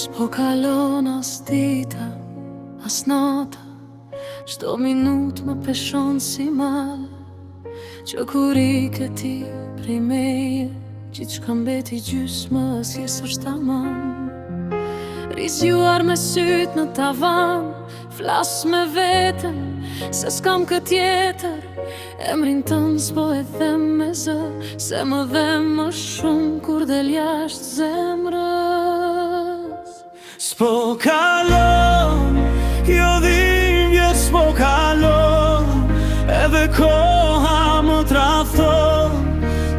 S'po kalon as dita, as nata, çdo minut më peshon si mal, që kur i këti prej meje, gjithçka mbeti gjysmë asjes është tamam. Rizjuar me syt në tavan, flas me veten se s'kam këtë tjetër. Emrin tëm s'po e them me zë, se më dhe më shumë kur del jashtë zemrës. S'po kalon, jo dhimbje s'po kalon, edhe koha më trafton,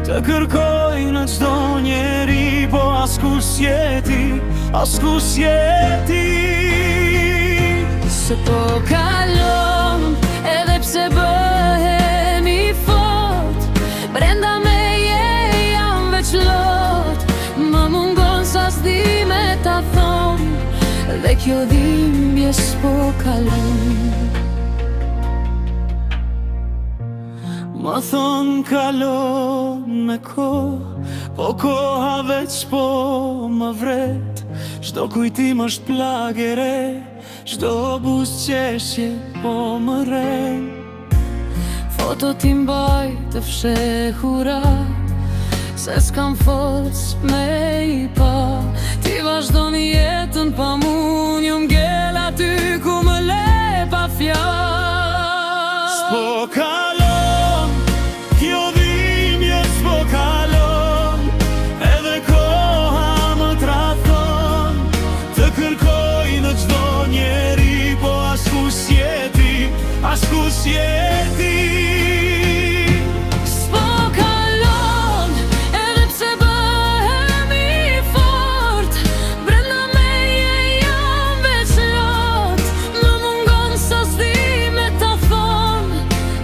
të kërkoj në çdo njeri, po askush s'jeti, askush s'jeti. S'po kalon, edhe pse bëhemi fort, brenda meje jam veç lot. Më mungon sa s'di me ta thon, dhe kjo dhimbje s'po kalon. Ma thon kalon me kohë, po koha veç po më vret. Çdo kujtim është plagë e re, çdo buzë qeshje po më rren. Foto ti mbaj të fshehura, se s'kam forcë me i pa. Ti vazhdon jetën pa mu, një m'gel aty ku më le pa fjalë. S'po kalon, kjo dhimbje s'po kalon, edhe koha më trafton, të kërkoj në çdo njeri, po askush s'jeti, askush s'jeti. S'po kalon, edhe pse bëhemi fort, brenda meje jam veç lot. Më mungon sa s'di me ta thon,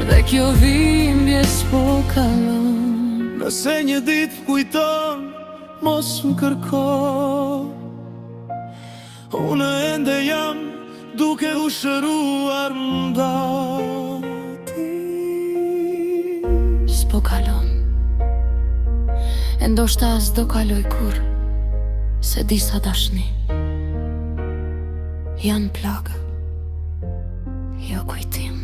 dhe kjo dhimbje s'po kalon. Nëse një dit kujton, mos më kërko, unë ende jam duke u shëruar ndati. S'po kalon, e ndoshta s'do kaloj kur, se disa dashni janë plagë, jo kujtim.